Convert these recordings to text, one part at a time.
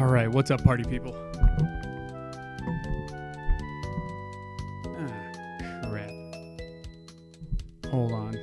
All right, what's up, party people? Ah, crap. Hold on.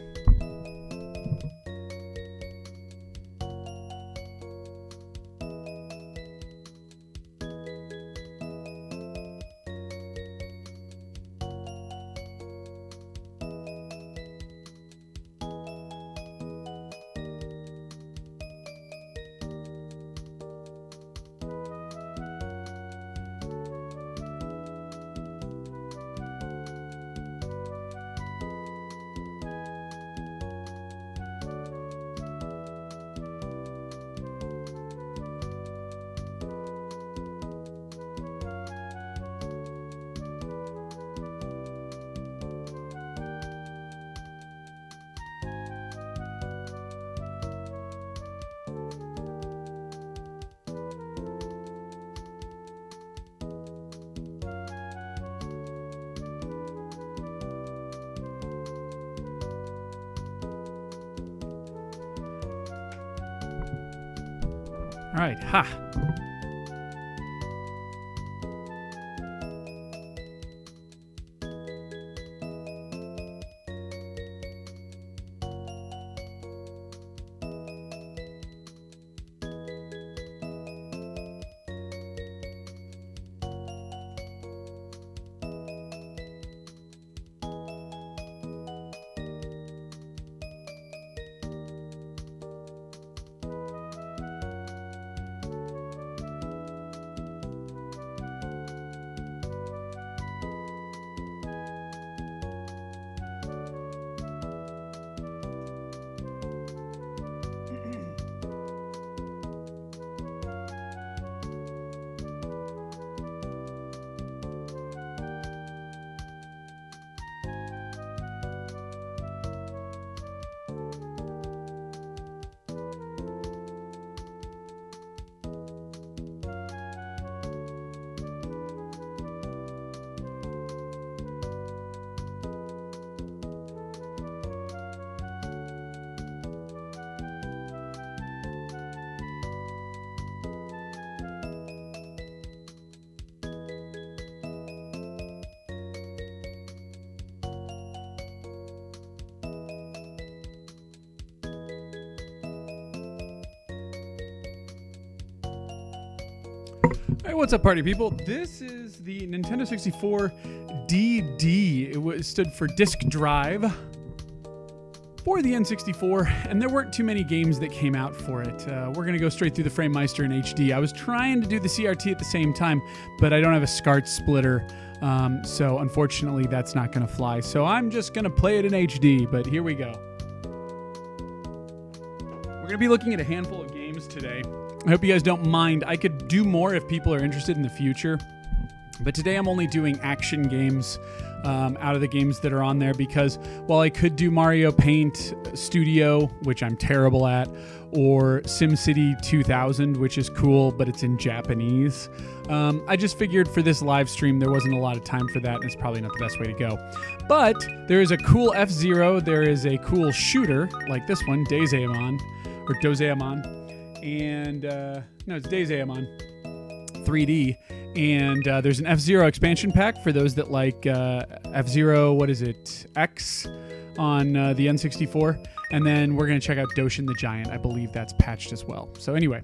All right, ha. Hey, what's up, party people? This is the Nintendo 64 DD. It stood for disk drive for the N64, and there weren't too many games that came out for it. We're going to go straight through the Framemeister in HD. I was trying to do the CRT at the same time, but I don't have a SCART splitter, so unfortunately that's not going to fly. So I'm just going to play it in HD, but here we go. We're going to be looking at a handful of games today. I hope you guys don't mind. I could do more if people are interested in the future, but today I'm only doing action games out of the games that are on there, because while I could do Mario Paint Studio, which I'm terrible at, or SimCity 2000, which is cool, but it's in Japanese, I just figured for this live stream there wasn't a lot of time for that, and it's probably not the best way to go. But there is a cool F-Zero, there is a cool shooter like this one, Dozaemon, or Dozaemon. And no, it's Dozaemon 3D, and there's an F-Zero expansion pack for those that like F-Zero, what is it, X on the N64, and then we're going to check out Doshin the Giant. I believe that's patched as well. So anyway,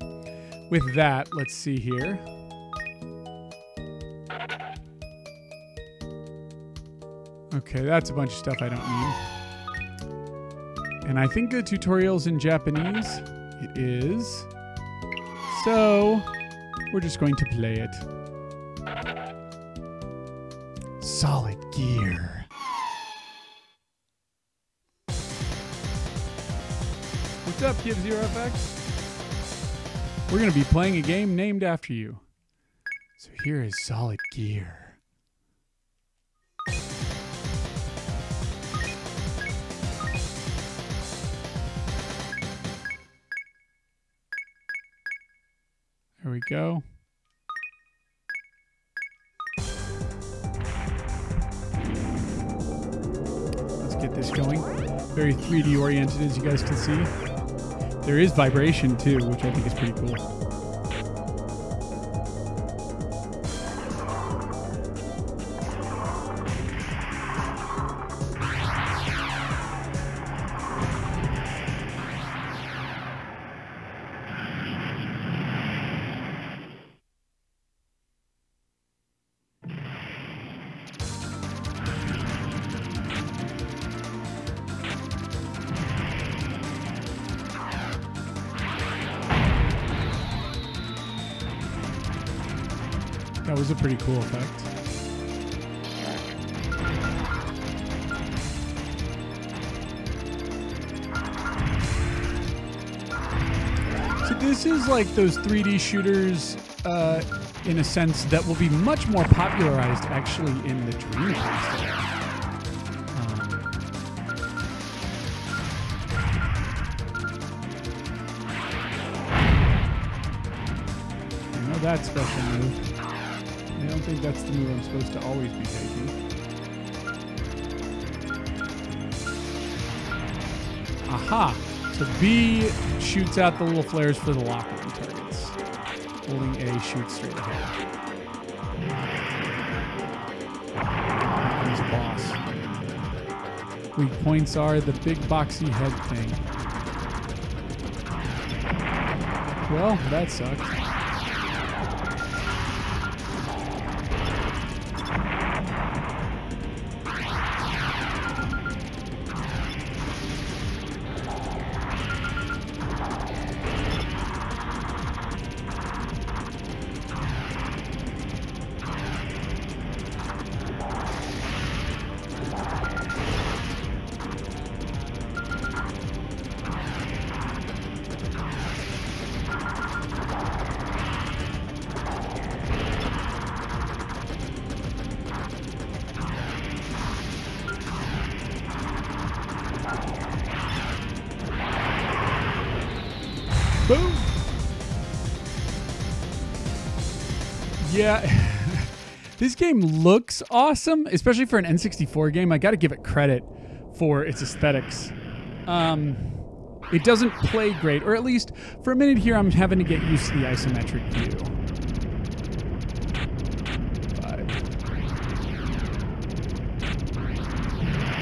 with that, let's see here. Okay, that's a bunch of stuff I don't need. And I think the tutorial's in Japanese. It is. So, we're just going to play it. Solid Gear. What's up, Give0FX? We're going to be playing a game named after you. So here is Solid Gear. There we go. Let's get this going. Very 3D oriented, as you guys can see. There is vibration too, which I think is pretty cool. That was a pretty cool effect. So this is like those 3D shooters in a sense that will be much more popularized actually in the Dreamcast. That special move. I don't think that's the move I'm supposed to always be taking. Aha! So B shoots out the little flares for the lock-on targets. Holding A shoots straight ahead. He's boss. Weak points are the big boxy head thing. Well, that sucks. Boom! Yeah, this game looks awesome, especially for an N64 game. I got to give it credit for its aesthetics. It doesn't play great, or at least for a minute here, I'm having to get used to the isometric view.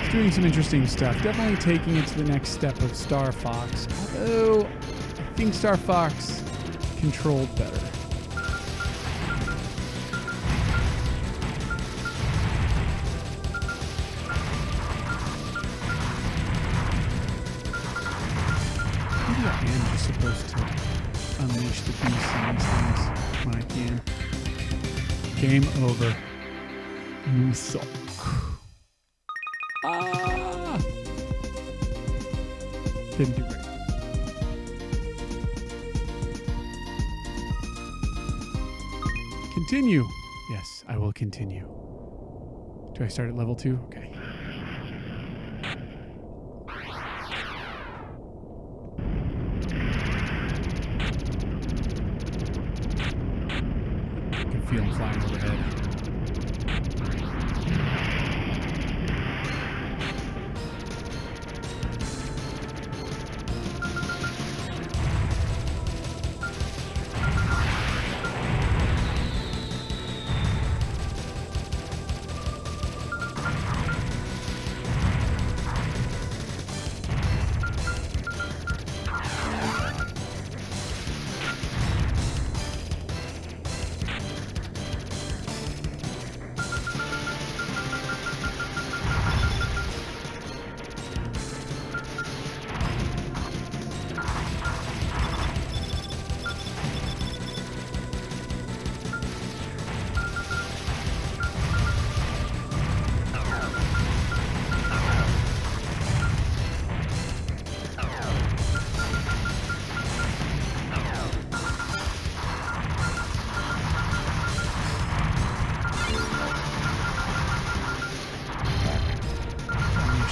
It's doing some interesting stuff. Definitely taking it to the next step of Star Fox, although I think Star Fox controlled better. Maybe I am just supposed to unleash the beast on these things when I can. Game over. You suck. Ah! Didn't do great. Continue. Yes, I will continue. Do I start at level 2? Okay. I can feel him flying overhead.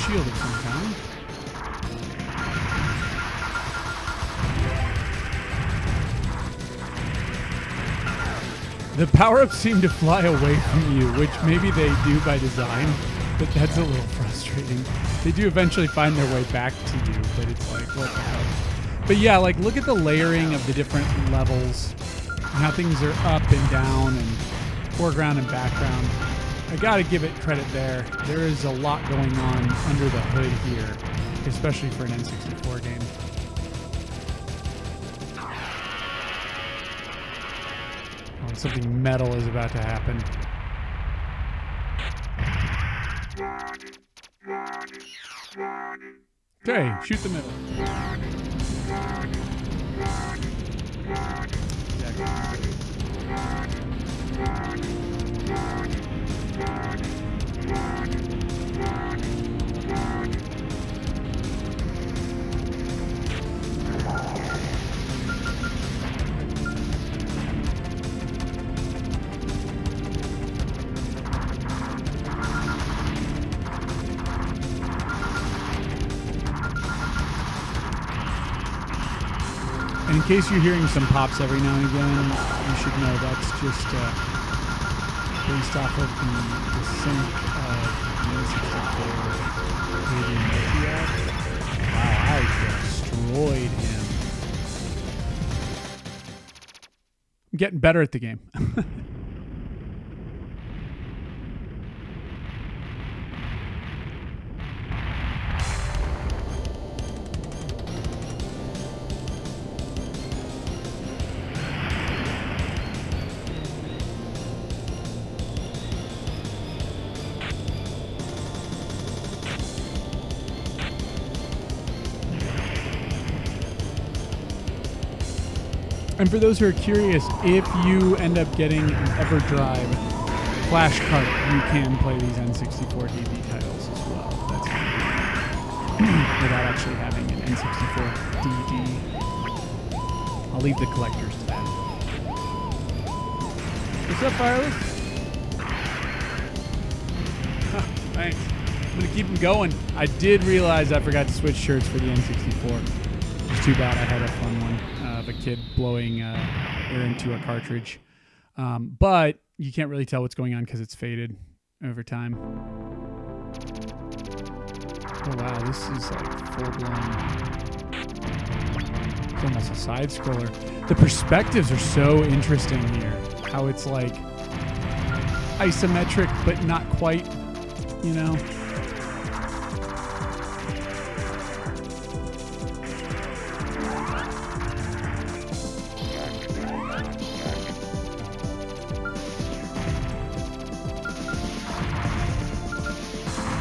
Shield of some kind. The power-ups seem to fly away from you, which maybe they do by design, but that's a little frustrating. They do eventually find their way back to you, but it's like, what the hell? But yeah, like, look at the layering of the different levels, and how things are up and down, and foreground and background. I gotta give it credit there. There is a lot going on under the hood here, especially for an N64 game. Oh, something metal is about to happen. Okay, shoot the middle. Exactly. And in case you're hearing some pops every now and again, you should know that's just based off of the sync of the N64. Wow, I destroyed him. I'm getting better at the game. And for those who are curious, if you end up getting an EverDrive flash cart, you can play these N64 DD titles as well. That's without actually having an N64 DD. I'll leave the collectors to that. What's up, Fireless? Thanks. I'm going to keep them going. I did realize I forgot to switch shirts for the N64. It's too bad. I had a fun one. Of a kid blowing air into a cartridge. But you can't really tell what's going on because it's faded over time. Oh wow, this is like full-blown. It's almost a side-scroller. The perspectives are so interesting here. How it's like isometric, but not quite, you know?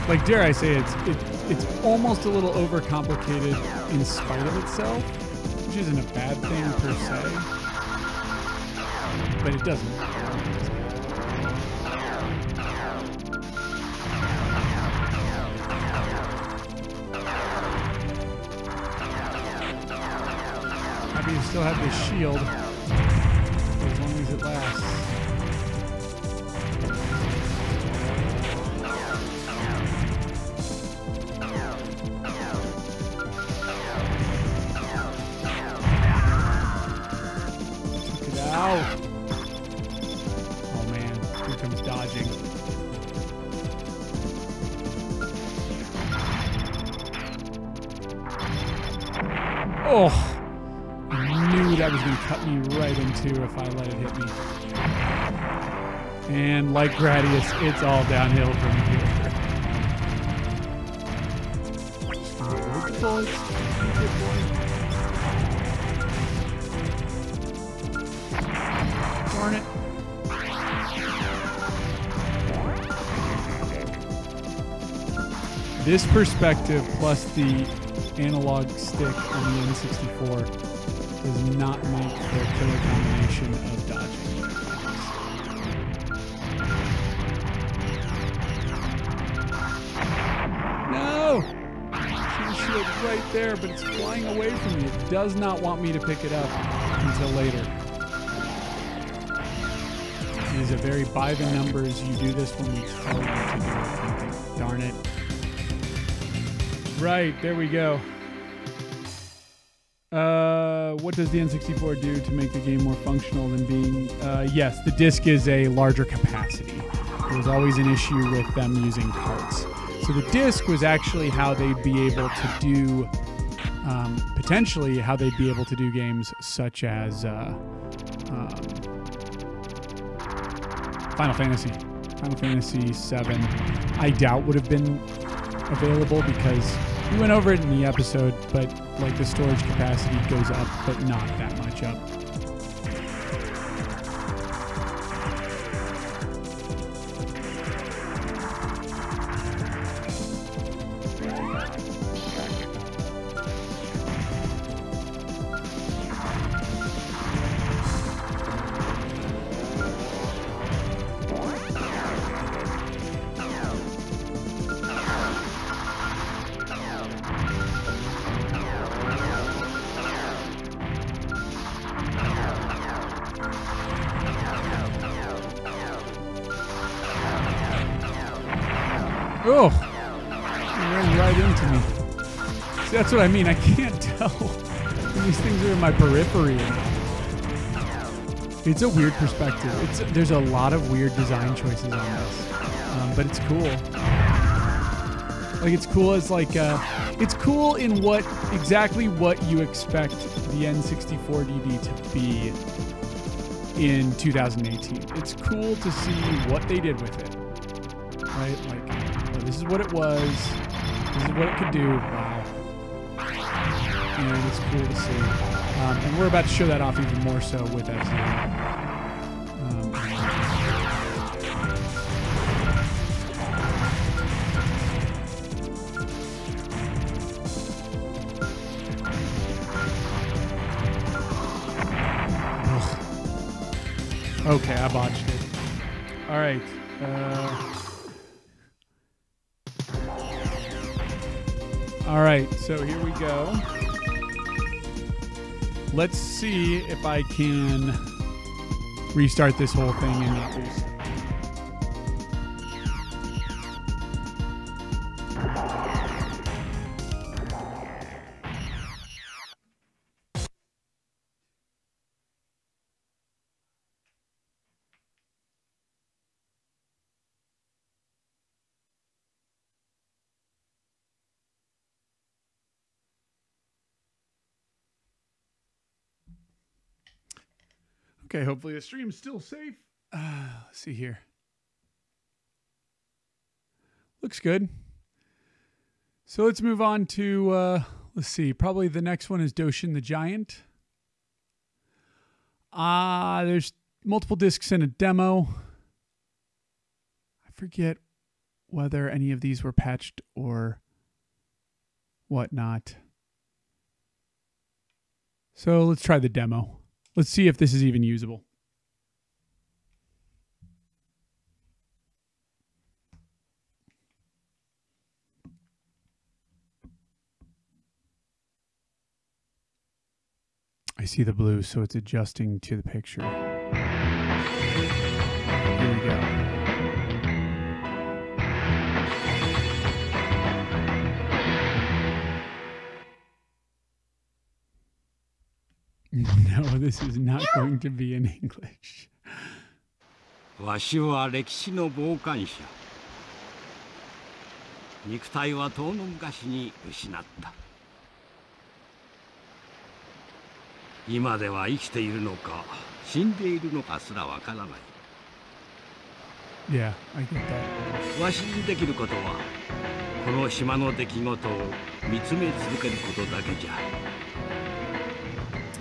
Like, dare I say, it's almost a little overcomplicated in spite of itself, which isn't a bad thing per se, but it doesn't. Happy to still have this shield as long as it lasts. Oh, I knew that was going to cut me right in two if I let it hit me. And like Gradius, it's all downhill from here. Darn it. This perspective plus the analog stick on the N64 does not make for a killer combination of dodging. No! See the shield right there, but it's flying away from me. It does not want me to pick it up until later. It is a very by the numbers, you do this when we tell you to do it. Thinking, darn it. Right, there we go. What does the N64 do to make the game more functional than being... yes, the disc is a larger capacity. There was always an issue with them using carts. So the disc was actually how they'd be able to do... potentially how they'd be able to do games such as... Final Fantasy. Final Fantasy VII, I doubt would have been available because we went over it in the episode, but like the storage capacity goes up, but not that much up. Oh, he ran right into me. See, that's what I mean. I can't tell These things are in my periphery. It's a weird perspective. There's a lot of weird design choices on this, but it's cool. Like it's cool as like it's cool in exactly what you expect the N64 DD to be in 2018. It's cool to see what they did with it, right? Like this is what it was. This is what it could do. Wow, and it's cool to see. And we're about to show that off even more so with F-Zero. Okay, I botched it. All right. All right, so here we go. Let's see if I can restart this whole thing and not lose. Okay, hopefully the stream's still safe. Let's see here. Looks good. So let's move on to, let's see, probably the next one is Doshin the Giant. There's multiple discs in a demo. I forget whether any of these were patched or whatnot. So let's try the demo. Let's see if this is even usable. I see the blue, so it's adjusting to the picture. Here we go. No, this is not going to be in English. わしは歴史の傍観者。肉体は遠の昔に失った。今では生きているのか死んでいるのかすらわからない。Yeah, I get that. わしにできることはこの島の出来事を見つめ続けることだけじゃ。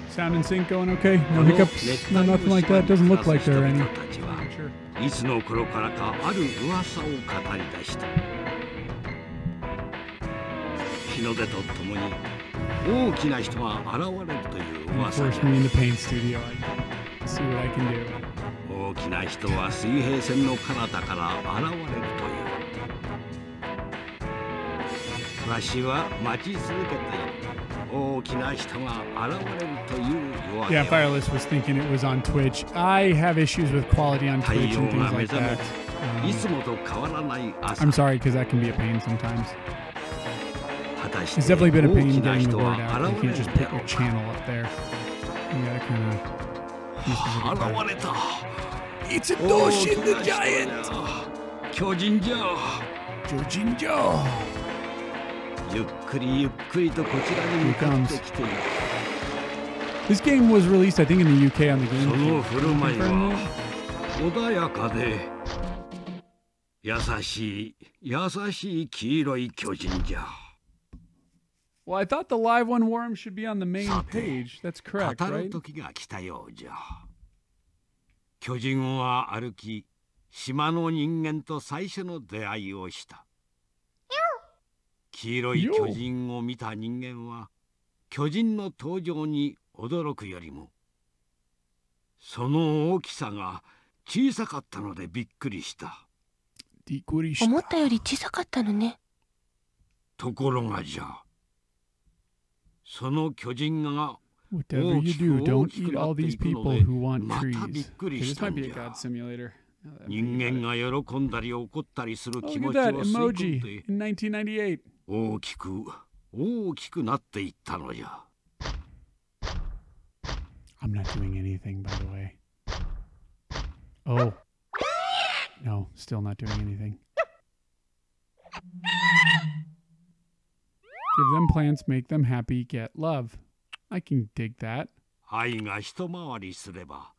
Sound and sync going okay? No hiccups? No, nothing like that? Doesn't look like there are any. Sure. いつの頃からかある噂を語り出した。日の出とともに大きな人が現れるという噂じゃ。Force me into paint studio. I see what I can do. 大きな人は水平線の彼方から現れるという。わしは待ち続けている。 Yeah, Fireless was thinking it was on Twitch. I have issues with quality on Twitch and things like that. I'm sorry, because that can be a pain sometimes. It's definitely been a pain getting the word out. You can't just put your channel up there. You gotta kind of... It's a Doshin the Giant! Kyojinjo! ゆっくりゆっくりとこちらに向かってきている。This game was released, I think, in the UK on the game. その振る舞いは穏やかで優しい黄色い巨人じゃ。Well, I thought the live one worm should be on the main page. That's correct, 語る right? 時が来たようじゃ。巨人は歩き、島の人間と最初の出会いをした。 黄色い巨人を見た人間は巨人の登場に驚くよりもその大きさが小さかったのでびっくりした。思ったより小さかったのね。ところがじゃその巨人が Whatever you do, don't eat all these people who want trees. Okay, this might be a god simulator. 人間が喜んだり怒ったりする気持 Look ち at を that 吸い込ん emoji で in 1998. 大きくなっていったのじゃ。I'm not doing anything, by the way. Oh. No, still not doing anything. Give them plants, make them happy, get love. I can dig that. 愛が一回りすれば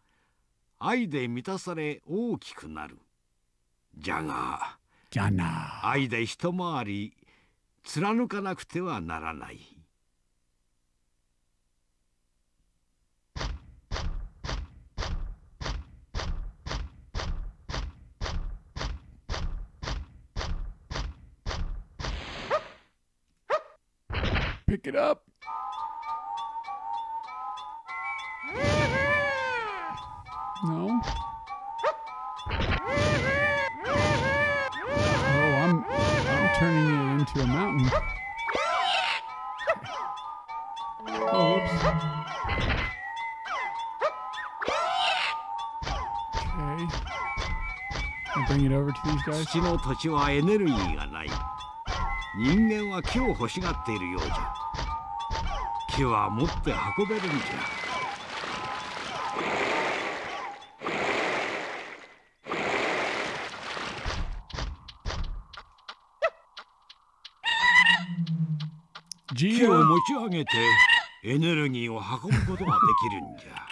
愛で満たされ大きくなる。じゃが愛で一回り貫かなくてはならない。Pick it up. No. Oh, I'm turning it into a mountain. Oh, whoops. Okay. I'll bring it over to these guys. 土の土地はエネルギーがない。人間は木を欲しがっているようじゃ。木は持って運べるんじゃ。木を持ち上げてエネルギーを運ぶことができるんじゃ。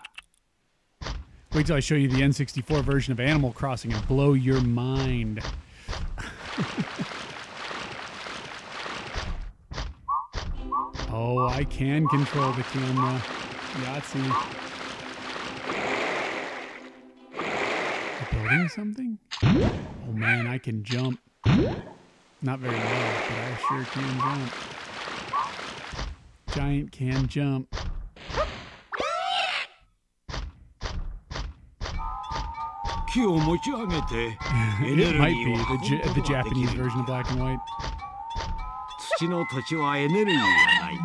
Wait till I show you the N64 version of Animal Crossing and blow your mind. Oh, I can control the camera. Yahtzee. Building something? Oh man, I can jump. Not very well, but I sure can jump. Giant can jump. It might be the Japanese version of Black and White. 土の土地はエネルギーがない。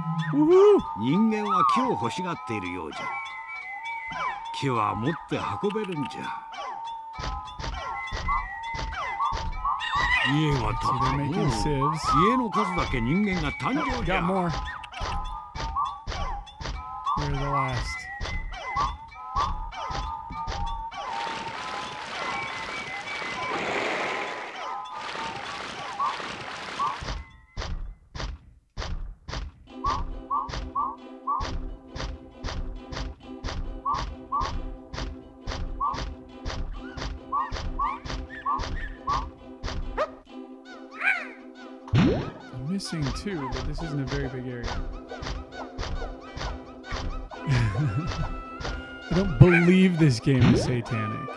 人間は木を欲しがっているようじゃ。木は持って運べるんじゃ。家が建った。家の数だけ人間が誕生じゃ。Got more. We're the last. Missing two, but this isn't a very big area. I don't believe this game is satanic.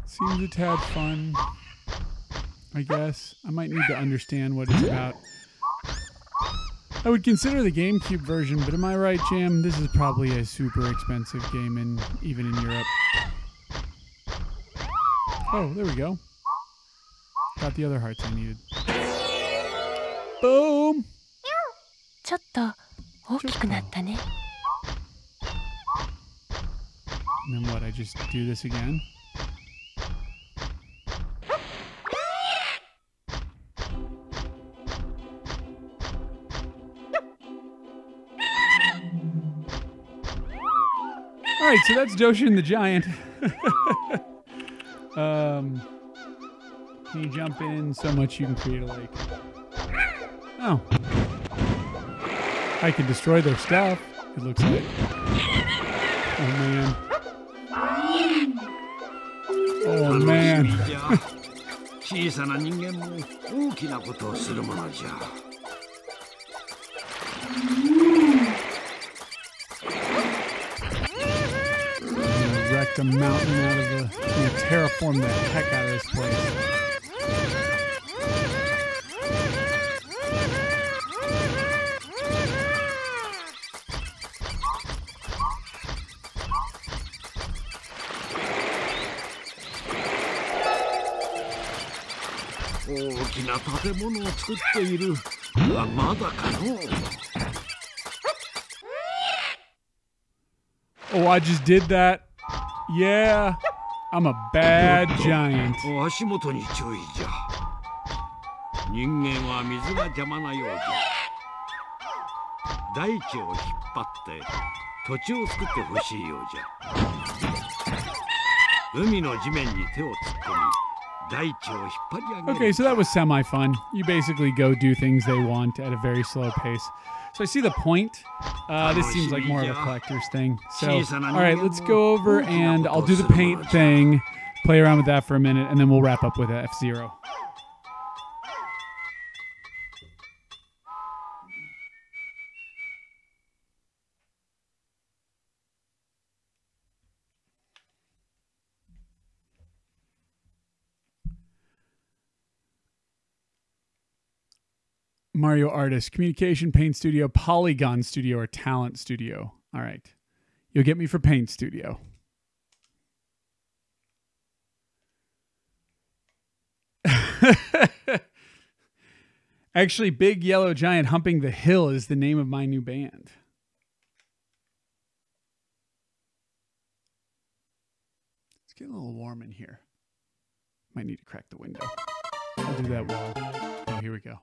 Seems a tad fun, I guess. I might need to understand what it's about. I would consider the GameCube version, but am I right, Jam? This is probably a super expensive game, even in Europe. Oh, there we go. Got the other hearts I needed. Boom! ちょっと大きくなったね。 And then what? I just do this again? All right, so that's Doshin the Giant. Can you jump in so much you can create a lake? Oh. I can destroy their stuff, it looks like. Oh, man. Oh, man. 小さな人間も大きなことをするものじゃ。Wreck the mountain out of the... terraform the heck out of this place. Oh, I just did that. Yeah, I'm a bad giant. 足元に注意じゃ。人間は水が邪魔なようじゃ。大地を引っ張って土地を作ってほしいようじゃ。海の地面に手を突っ込み、大地を引っ張り上げる。Okay, so that was semi-fun. You basically go do things they want at a very slow pace. So I see the point. This seems like more of a collector's thing. So, all right, let's go over and I'll do the paint thing, play around with that for a minute, and then we'll wrap up with F-Zero. Mario Artist, Communication, Paint Studio, Polygon Studio, or Talent Studio. All right. You'll get me for Paint Studio. Actually, Big Yellow Giant Humping the Hill is the name of my new band. It's getting a little warm in here. Might need to crack the window. I'll do that wall. Oh, here we go.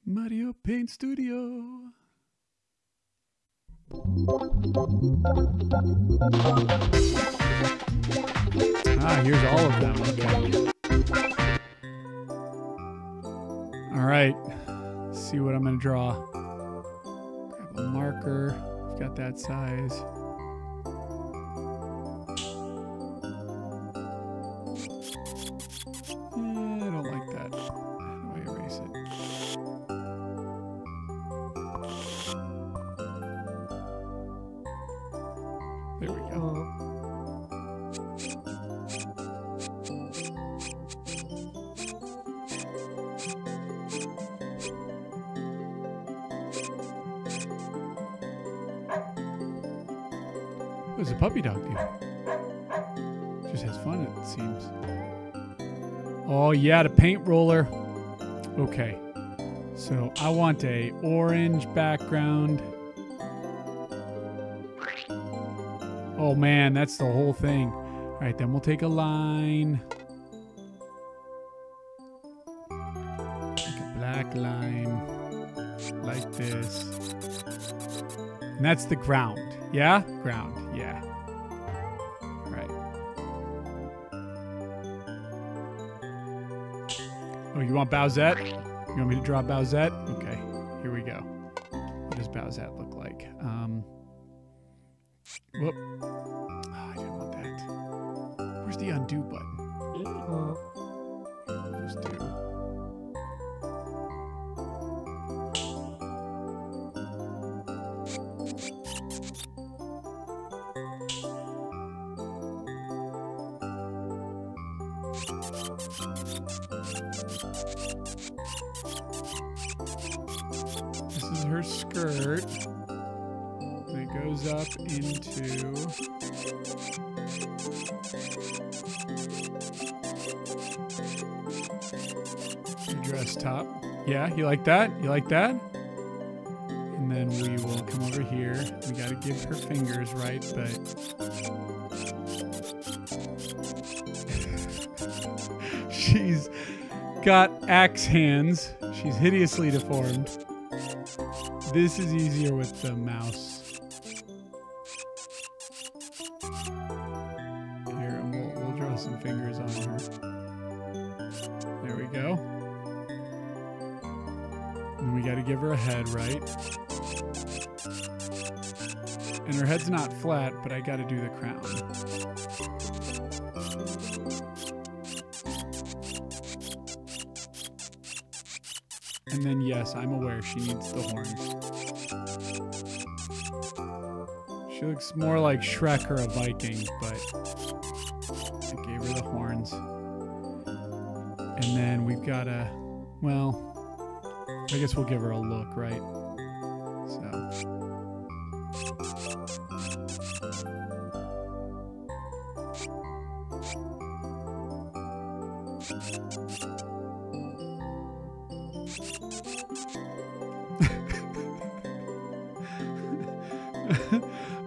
Mario Paint Studio. Ah, here's all of them. Okay. All right. Let's see what I'm going to draw. Grab a marker. I've got that size. I don't like that. How do I erase it? There we go. What does a puppy dog do? Just has fun, it seems. Oh yeah, the paint roller. Okay. So I want a orange background. Oh man, that's the whole thing. All right, then we'll take a line. Take a black line. Like this. And that's the ground. Yeah? Ground. Yeah. Right. Oh, you want Bowsette? You want me to draw Bowsette? Okay. Here we go. What does Bowsette look like? Whoop. Oh, I didn't want that. Where's the undo button? Just do. This is her skirt. It goes up into the dress top. Yeah, you like that? You like that? And then we will come over here. We got to give her fingers right, but she's got axe hands. She's hideously deformed. This is easier with the mouse. Here, and we'll draw some fingers on her. There we go. And we got to give her a head, right? And her head's not flat, but I got to do the crown. And then, yes, I'm aware she needs the horns. She looks more like Shrek or a Viking, but I gave her the horns. And then we've got a, well, I guess we'll give her a look, right? So.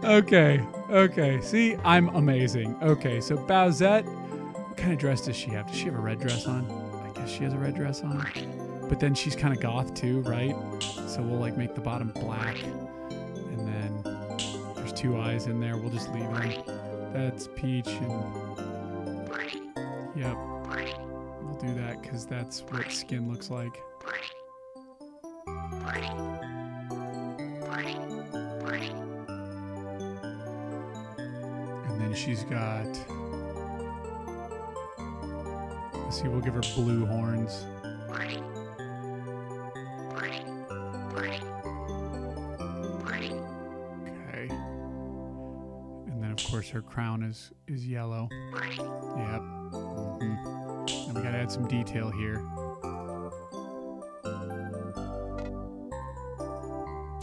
Okay. See, I'm amazing. Okay, so Bowsette, what kind of dress does she have? Does she have a red dress on? I Because she has a red dress on. But then she's kind of goth too, right? So we'll like make the bottom black. And then there's 2 eyes in there. We'll just leave them. That's Peach and... Yep. We'll do that because that's what skin looks like. And then she's got... Let's see, we'll give her blue horns. Okay. And then, of course, her crown is yellow. Yep. And we gotta add some detail here.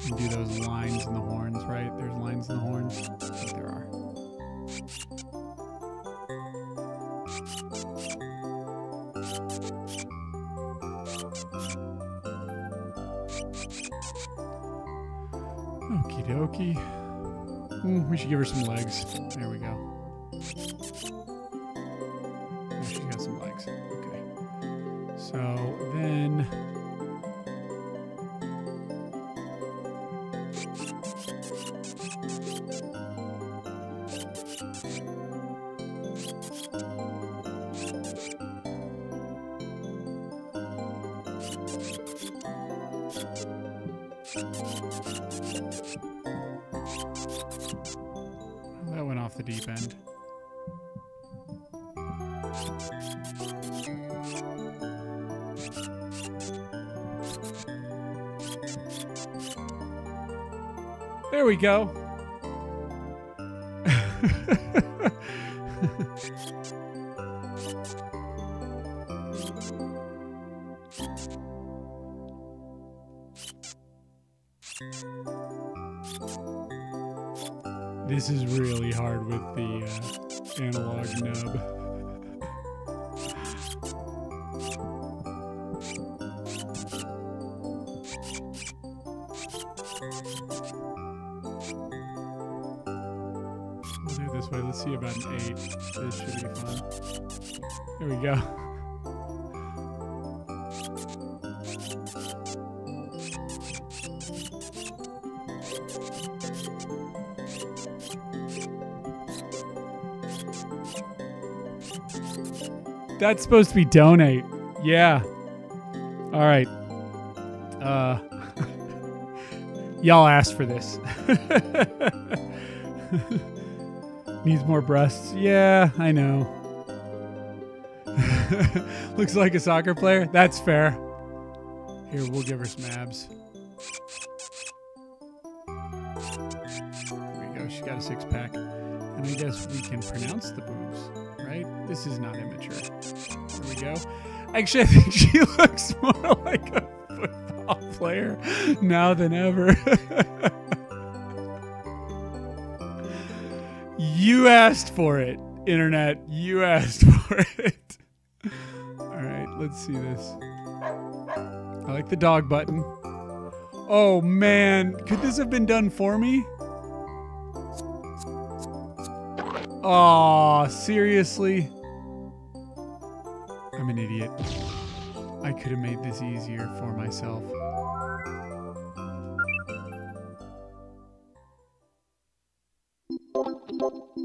And do those lines in the horns, right? There's lines in the horns. I think there are. Okie dokie. We should give her some legs. There we go. Oh, she's got some legs. Okay. So then... That went off the deep end. There we go. This is really hard with the analog nub. We'll do it this way. Let's see about an 8. This should be fun. There we go. That's supposed to be donate. Yeah. All right. Y'all asked for this. Needs more breasts. Yeah, I know. Looks like a soccer player. That's fair. Here, we'll give her some abs. There we go. She got a 6-pack. And I guess we can pronounce the boobs, right? This is not immature. There we go. Actually, I think she looks more like a football player now than ever. You asked for it, internet. You asked for it. All right, let's see this. I like the dog button. Oh, man. Could this have been done for me? Aw, seriously? I'm an idiot. I could have made this easier for myself.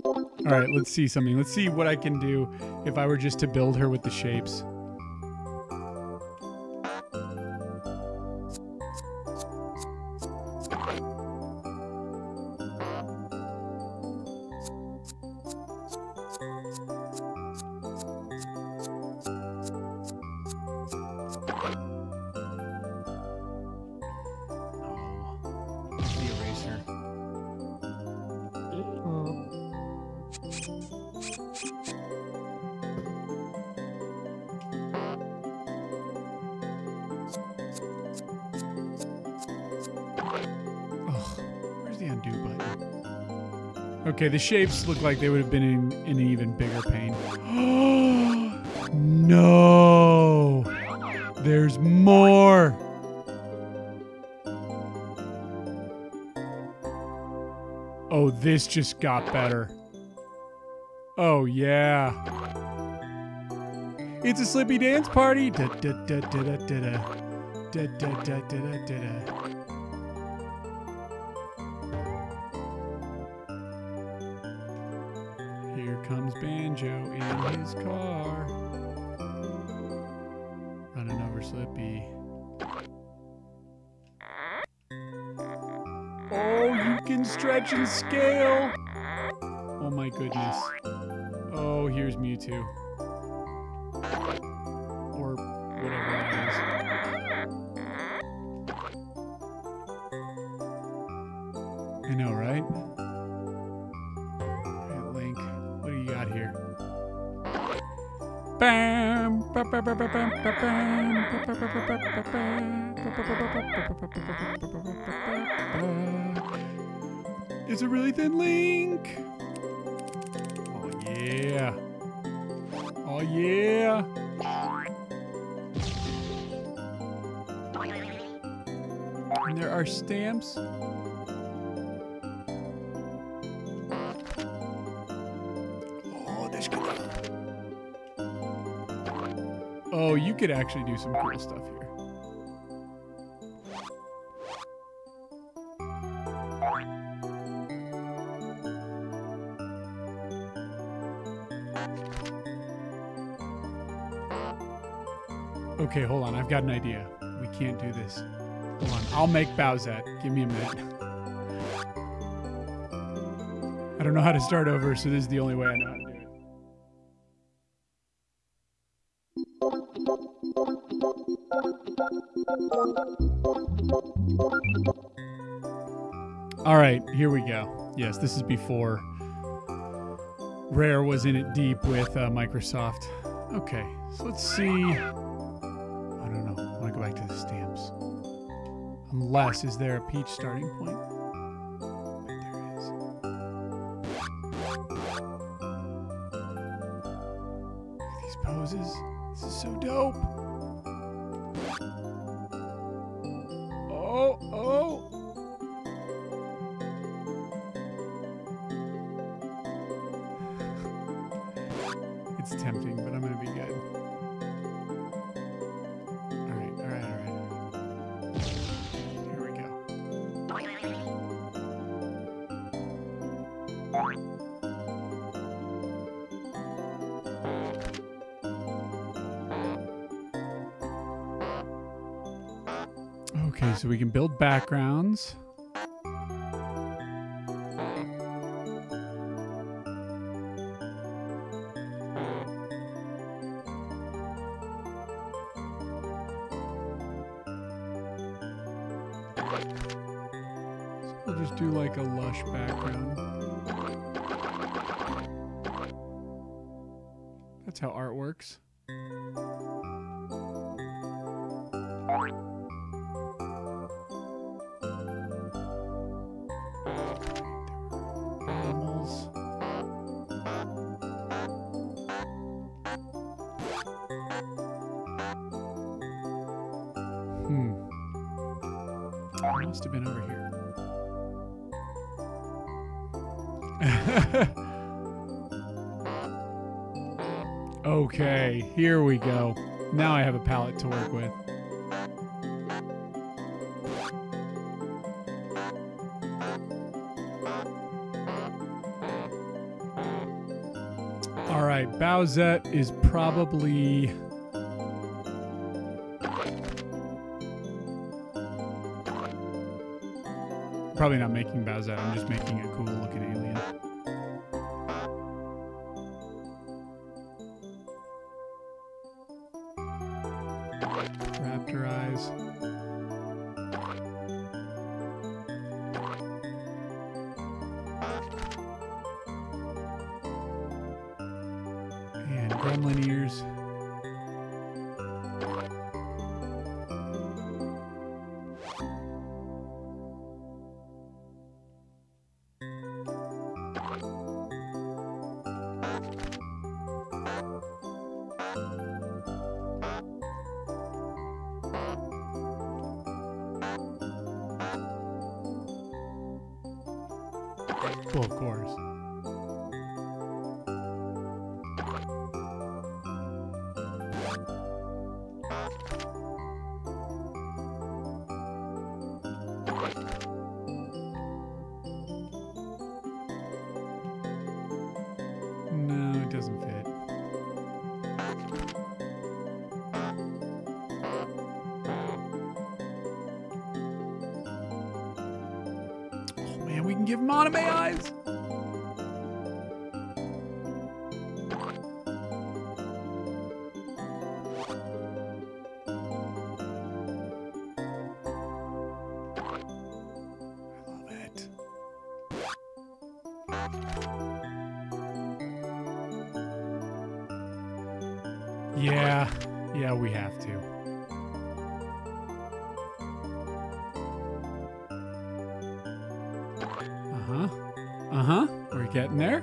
All right, let's see something. Let's see what I can do if I were just to build her with the shapes. Okay, the shapes look like they would have been in an even bigger pain. No! There's more! Oh, this just got better. Oh, yeah. It's a Slippy dance party. Da, da, da, da, da, da, da. Da, da, da, da, da, da, da. Here comes Banjo in his car. Running over Slippy. Oh, you can stretch and scale. Oh my goodness. Oh, here's Mewtwo. Or whatever that is. I know, right? Alright, Link, what do you got here? Bam! It's a really thin Link! Oh yeah! Oh yeah! And there are stamps. Oh, there's good. Oh, you could actually do some cool stuff here. Okay, hold on. I've got an idea. We can't do this. Hold on. I'll make Bowsette. Give me a minute. I don't know how to start over, so this is the only way I know how to do it. All right, here we go. Yes, this is before Rare was in it deep with Microsoft. Okay, so let's see. I don't know. I want to go back to the stamps. Unless, is there a Peach starting point? But there is. Look at these poses. This is so dope. Oh, oh. It's tempting, but I'm going to be good. All right. Here we go. Okay, so we can build backgrounds. We'll just do like a lush background. That's how art works. Animals. It must have been over here. Okay, here we go. Now I have a palette to work with. All right, Bowsette is probably... Probably not making Bowsette, I'm just making a cool looking alien. Raptor eyes. And gremlin ears. Well, of course. we can give him anime eyes. Yeah, we have to. We're getting there.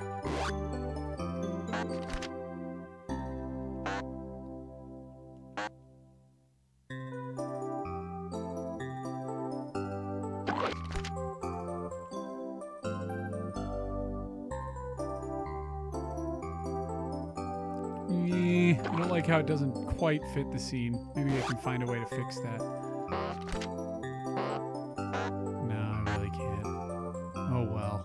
I don't like how it doesn't quite fit the scene. Maybe I can find a way to fix that. No, I really can't. Oh well.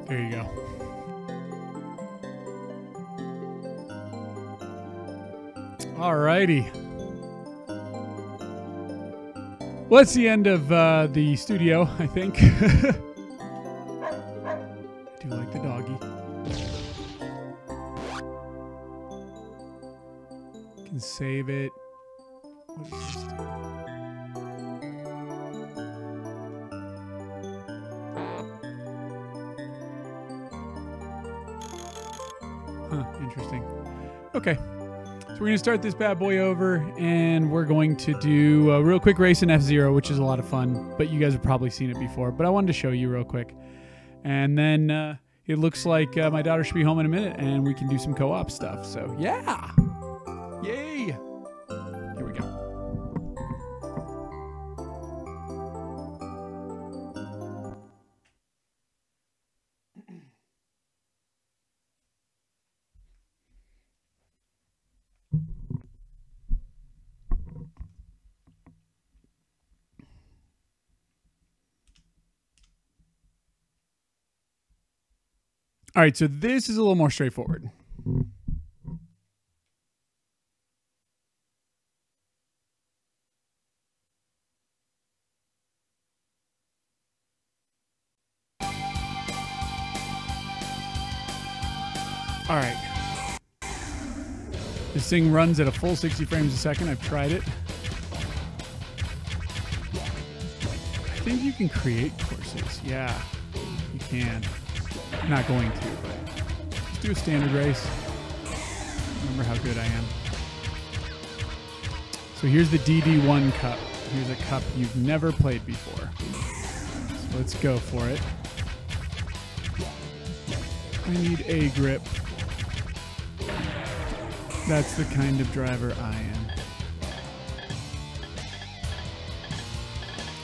There you go. Alrighty. Well, that's the end of the studio, I think. I do like the doggy. Can save it. What is this do? Huh, interesting. Okay. So we're going to start this bad boy over, and we're going to do a real quick race in F-Zero, which is a lot of fun, but you guys have probably seen it before, but I wanted to show you real quick. And then it looks like my daughter should be home in a minute, and we can do some co-op stuff. So, yeah! Yay! Here we go. All right, so this is a little more straightforward. All right. This thing runs at a full 60 frames a second. I've tried it. I think you can create courses. Yeah, you can. I'm not going to, but let's do a standard race. Remember how good I am. So here's the DD1 cup. Here's a cup you've never played before. So let's go for it. I need a grip. That's the kind of driver I am.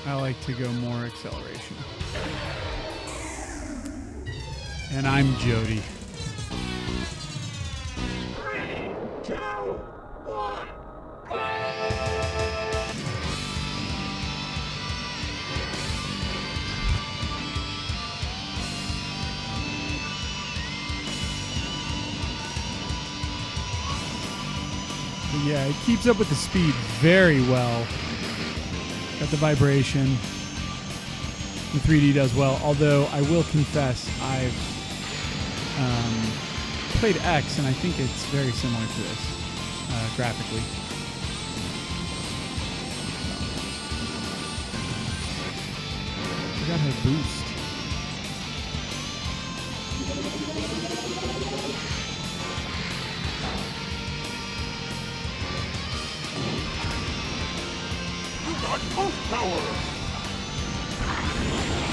I like to go more acceleration. And I'm Jody. 3, 2, 1. Yeah, it keeps up with the speed very well. Got the vibration. The 3D does well, although I will confess I've played X, and I think it's very similar to this graphically. I forgot how to boost.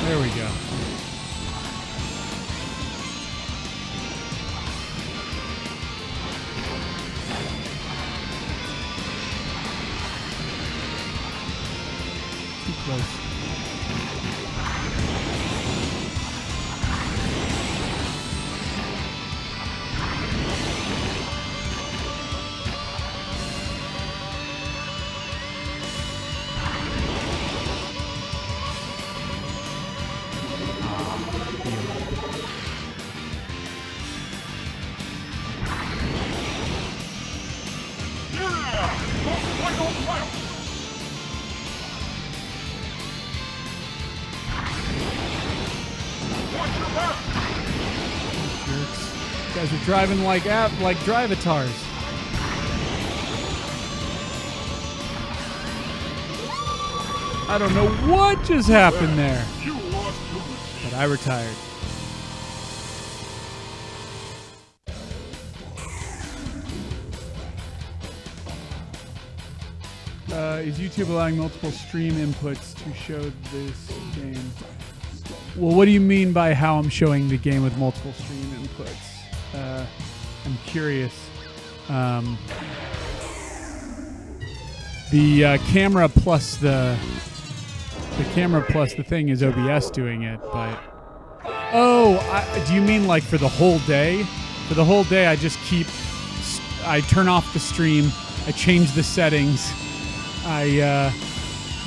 There we go. Too close. Jerks. You guys are driving like drivatars. I don't know what just happened there, but I retired. Is YouTube allowing multiple stream inputs to show this game? Well, what do you mean by how I'm showing the game with multiple stream inputs? I'm curious. The camera plus the thing is OBS doing it, but do you mean like for the whole day? For the whole day, I turn off the stream, I change the settings, I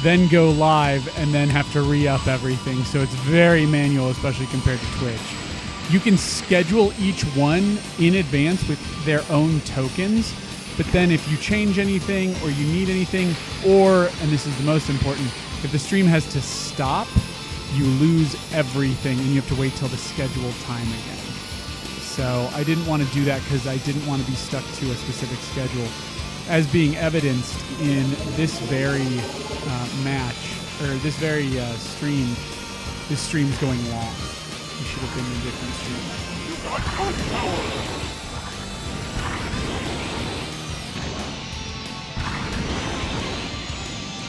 then go live and then have to re-up everything. So it's very manual, especially compared to Twitch. You can schedule each one in advance with their own tokens, but then if you change anything or you need anything, or, and this is the most important, if the stream has to stop, you lose everything and you have to wait till the scheduled time again. So I didn't want to do that because I didn't want to be stuck to a specific schedule, as being evidenced in this very match, or this very stream. This stream's going long. We should have been in different streams.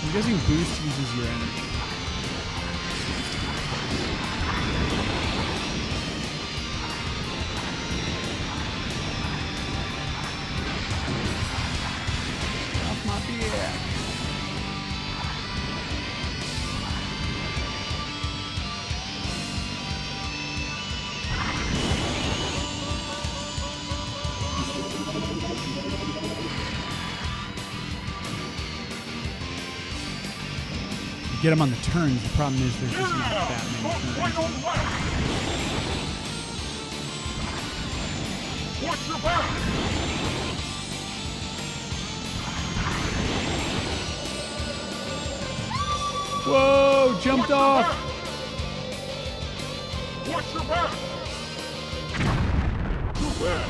I'm guessing boost uses your energy. Off my beer. Get them on the turns. The problem is there's just not that many turns. Watch your back! Whoa! Jumped off! Watch your back! Too bad.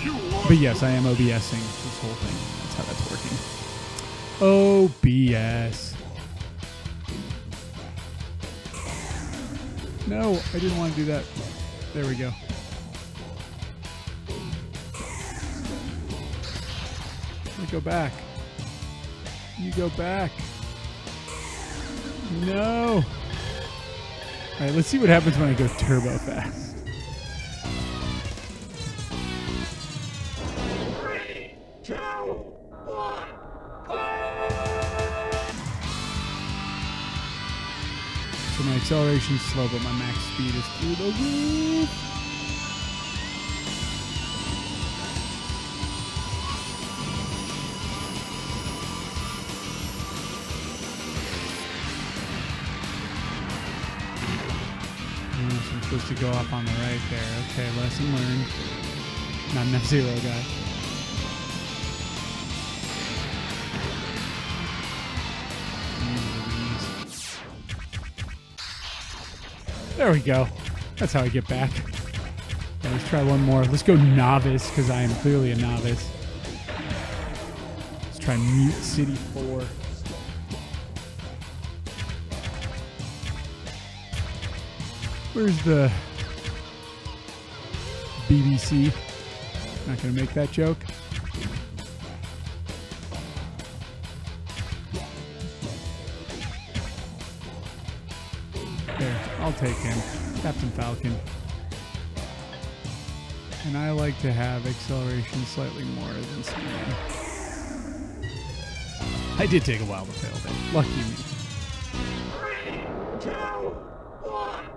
You lost. But yes, I am OBSing this whole thing. That's how that's working. OBS. No, I didn't want to do that. There we go. You go back. You go back. No. All right, let's see what happens when I go turbo fast. 3, 2, 1. So my acceleration is slow, but my max speed is through the roof. So I'm supposed to go up on the right there. Okay, lesson learned. Not an F-Zero guy. There we go. That's how I get back. Okay, let's try one more. Let's go novice, because I am clearly a novice. Let's try Mute City 4. Where's the BBC? Not going to make that joke. There, I'll take him. Captain Falcon. And I like to have acceleration slightly more than speed. I did take a while to fail there. Lucky me. 3, 2, 1.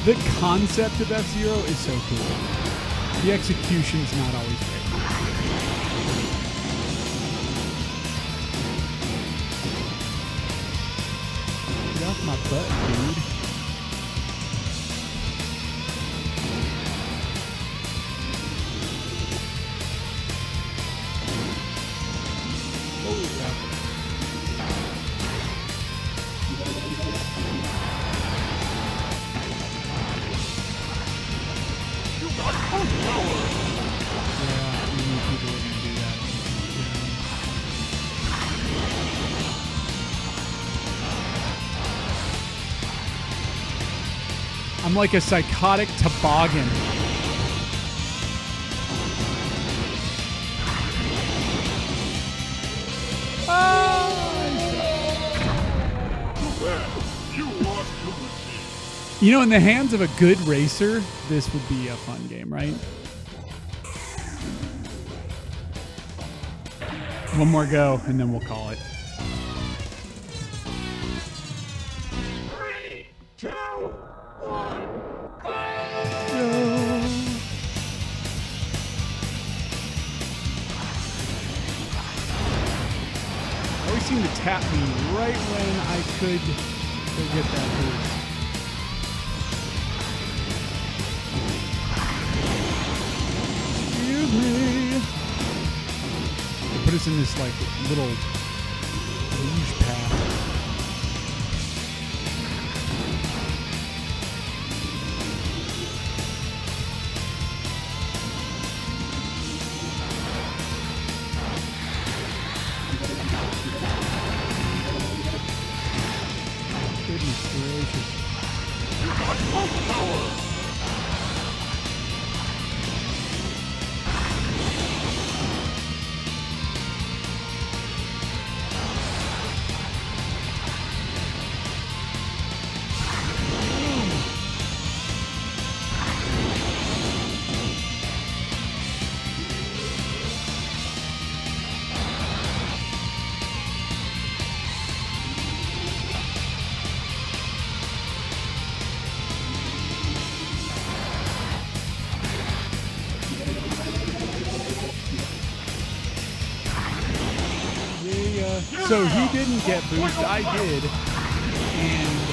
The concept of F-Zero is so cool. The execution's not always great. Yep. my butt, dude. I'm like a psychotic toboggan. You know, in the hands of a good racer, this would be a fun game, right? One more go, and then we'll call it. 3, 2, 1. I always seem to tap me right when I could go get that boost. Excuse me. They put us in this like little luge path. Goodness gracious. So he didn't get boost, I did, and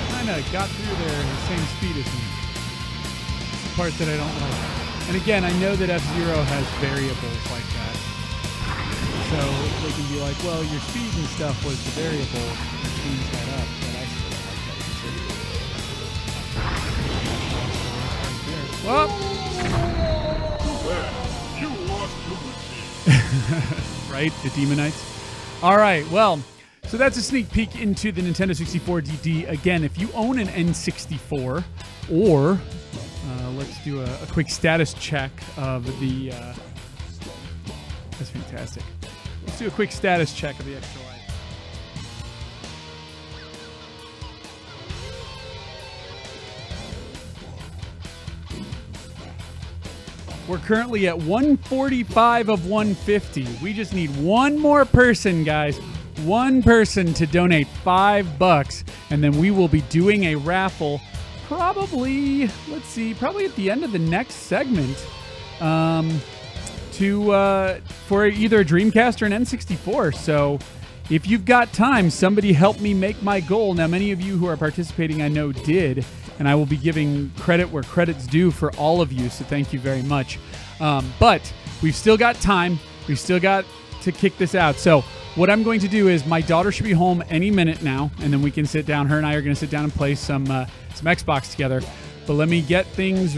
kind of got through there at the same speed as me. It's the part that I don't like. And again, I know that F-Zero has variables like that. So they can be like, well, your speed and stuff was the variable, change that up, but I still don't like that. You lost to the Right? The Demonites. All right, well, so that's a sneak peek into the Nintendo 64 DD. Again, if you own an N64, or let's do a quick status check of the... that's fantastic. Let's do a quick status check of the extra life. We're currently at 145 of 150. We just need one more person, guys. One person to donate $5, and then we will be doing a raffle probably, let's see, probably at the end of the next segment for either a Dreamcast or an N64. So if you've got time, somebody help me make my goal. Now, many of you who are participating I know did, and I will be giving credit where credit's due for all of you, so thank you very much. But we've still got time. We've still got to kick this out. So what I'm going to do is my daughter should be home any minute now, and then we can sit down. Her and I are going to sit down and play some Xbox together. But let me get things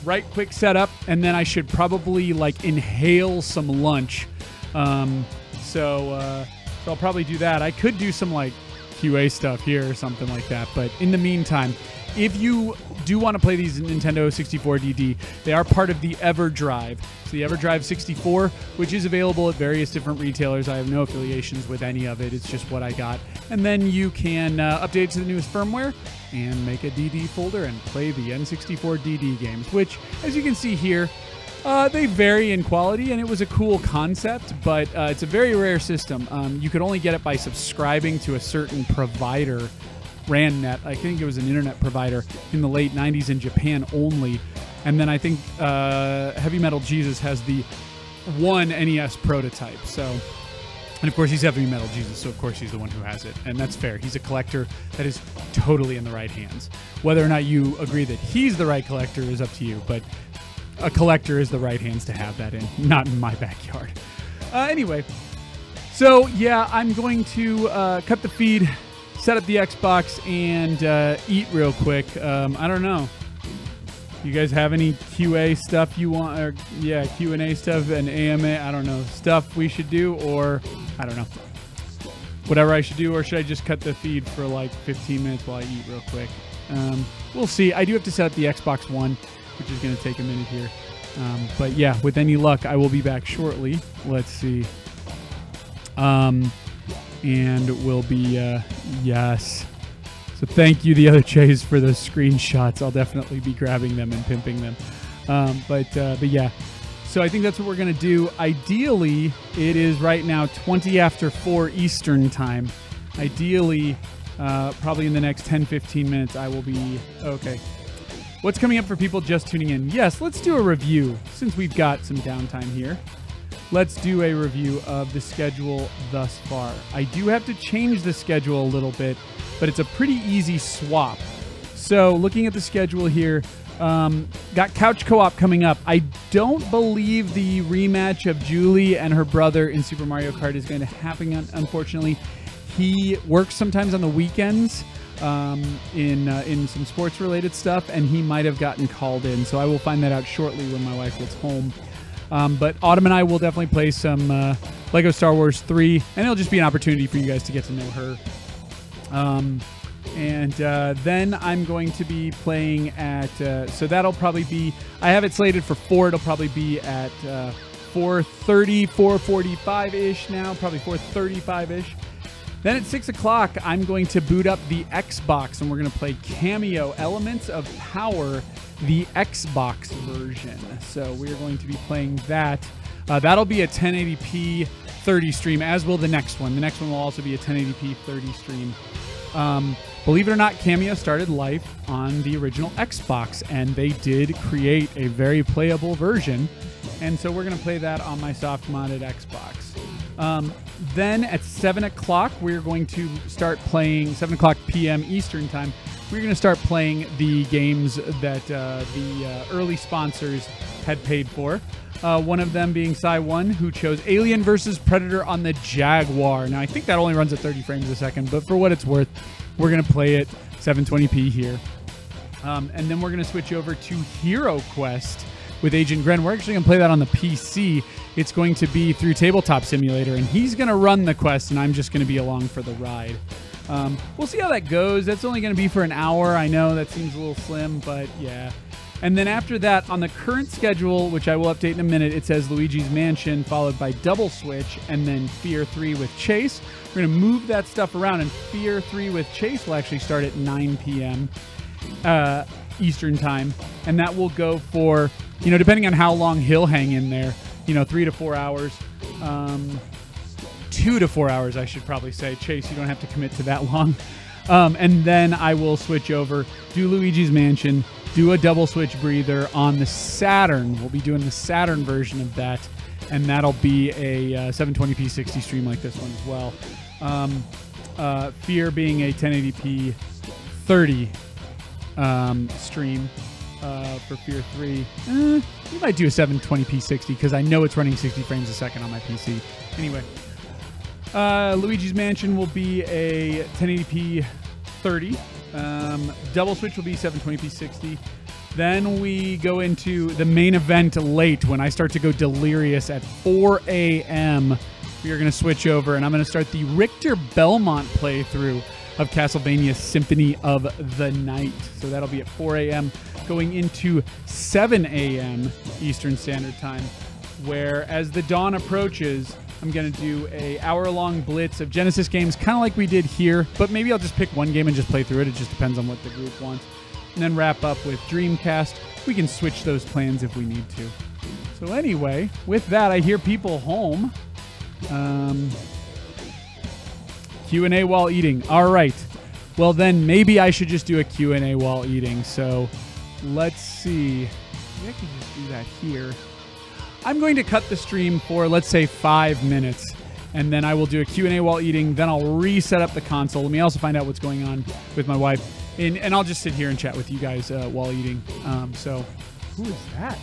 right quick set up, and then I should probably like inhale some lunch. So I'll probably do that. I could do some like QA stuff here or something like that. But in the meantime, if you do want to play these Nintendo 64 DD, they are part of the EverDrive. So the EverDrive 64, which is available at various different retailers. I have no affiliations with any of it. It's just what I got. And then you can update to the newest firmware and make a DD folder and play the N64 DD games, which, as you can see here, they vary in quality, and it was a cool concept, but it's a very rare system. You could only get it by subscribing to a certain provider, Randnet. I think it was an internet provider in the late 90s in Japan only. And then I think Heavy Metal Jesus has the one NES prototype. So And of course, he's Heavy Metal Jesus, so of course he's the one who has it. And that's fair. He's a collector that is totally in the right hands. Whether or not you agree that he's the right collector is up to you, but a collector is the right hands to have that in, not in my backyard. Anyway, so yeah, I'm going to cut the feed, set up the Xbox, and eat real quick. I don't know. You guys have any QA stuff you want, or yeah, Q&A stuff and AMA, I don't know, stuff we should do, or I don't know, whatever I should do, or should I just cut the feed for like 15 minutes while I eat real quick? We'll see. I do have to set up the Xbox One, which is going to take a minute here. But yeah, with any luck, I will be back shortly. Let's see. And we'll be, yes. So thank you, the other Chays, for those screenshots. I'll definitely be grabbing them and pimping them. But yeah, so I think that's what we're going to do. Ideally, it is right now 20 after 4 Eastern time. Ideally, probably in the next 10-15 minutes, I will be... Okay. What's coming up for people just tuning in? Yes, let's do a review since we've got some downtime here. Let's do a review of the schedule thus far. I do have to change the schedule a little bit, but it's a pretty easy swap. So looking at the schedule here, got Couch Co-op coming up. I don't believe the rematch of Julie and her brother in Super Mario Kart is going to happen, unfortunately. He works sometimes on the weekends in some sports-related stuff, and he might have gotten called in. So I will find that out shortly when my wife gets home. But Autumn and I will definitely play some Lego Star Wars 3, and it'll just be an opportunity for you guys to get to know her. Then I'm going to be playing at, so that'll probably be, I have it slated for 4. It'll probably be at 4:30, 4:45-ish now, probably 4:35-ish. Then at 6 o'clock, I'm going to boot up the Xbox, and we're going to play Cameo Elements of Power, the Xbox version. So we're going to be playing that. That'll be a 1080p 30 stream, as will the next one. The next one will also be a 1080p 30 stream. Believe it or not, Cameo started life on the original Xbox, and they did create a very playable version. And so we're going to play that on my soft-modded Xbox. Then at 7 o'clock, we're going to start playing, 7 o'clock p.m. Eastern time, we're going to start playing the games that the early sponsors had paid for. One of them being Sai1, who chose Alien vs. Predator on the Jaguar. Now, I think that only runs at 30 frames a second, but for what it's worth, we're going to play it 720p here. And then we're going to switch over to Hero Quest with Agent Gren. We're actually going to play that on the PC. It's going to be through Tabletop Simulator, and he's going to run the quest, and I'm just going to be along for the ride. We'll see how that goes. That's only going to be for an hour. I know that seems a little slim, but yeah. And then after that, on the current schedule, which I will update in a minute, it says Luigi's Mansion, followed by Double Switch, and then Fear 3 with Chase. We're going to move that stuff around, and Fear 3 with Chase will actually start at 9 p.m. Eastern time, and that will go for, you know, depending on how long he'll hang in there, you know, 3 to 4 hours. 2 to 4 hours, I should probably say. Chase, you don't have to commit to that long. And then I will switch over, do Luigi's Mansion, do a double switch breather on the Saturn. We'll be doing the Saturn version of that, and that'll be a 720p 60 stream like this one as well. Fear being a 1080p 30 stream for Fear 3. We might do a 720p 60 because I know it's running 60 frames a second on my PC. Anyway, Luigi's Mansion will be a 1080p 30. Double switch will be 720p 60. Then we go into the main event late when I start to go delirious at 4 a.m. We are going to switch over, and I'm going to start the Richter Belmont playthrough of Castlevania Symphony of the Night. So that'll be at 4 a.m. going into 7 a.m. Eastern Standard Time, where as the dawn approaches, I'm going to do a hour-long blitz of Genesis games, kind of like we did here, but maybe I'll just pick one game and just play through it. It just depends on what the group wants. And then wrap up with Dreamcast. We can switch those plans if we need to. So anyway, with that, I hear people home. Q&A while eating. All right. Well, then maybe I should just do a Q&A while eating. So let's see. Maybe I can just do that here. I'm going to cut the stream for, let's say, 5 minutes. and then I will do a Q&A while eating. Then I'll reset up the console. Let me also find out what's going on with my wife, and I'll just sit here and chat with you guys while eating. So, who is that?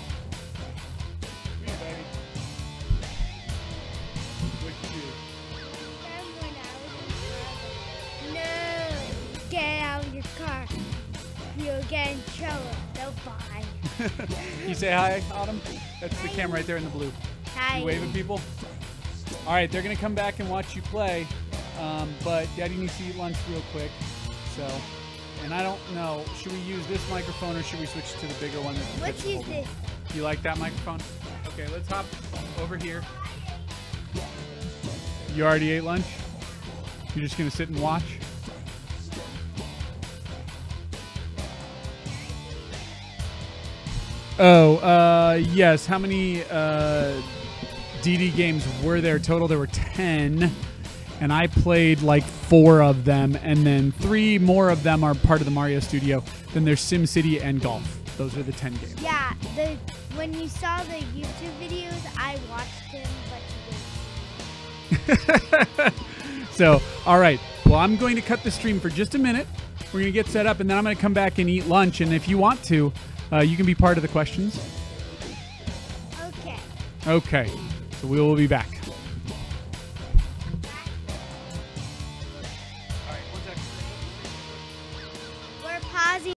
Get out of your car. You'll get in trouble. So bye. You say hi, Autumn? That's the camera right there in the blue. Hi. You waving people? All right, they're going to come back and watch you play, but Daddy needs to eat lunch real quick. So, and I don't know, should we use this microphone or should we switch to the bigger one? Let's use this. You like that microphone? Okay, let's hop over here. You already ate lunch? You're just going to sit and watch? Oh, yes. How many DD games were there total? There were 10, and I played like 4 of them, and then 3 more of them are part of the Mario Studio. Then there's SimCity and Golf. Those are the 10 games. Yeah, when you saw the YouTube videos, I watched him, but you didn't. So, all right. Well, I'm going to cut the stream for just a minute. We're going to get set up, and then I'm going to come back and eat lunch. And if you want to, you can be part of the questions. Okay. Okay. So we will be back. We're pausing.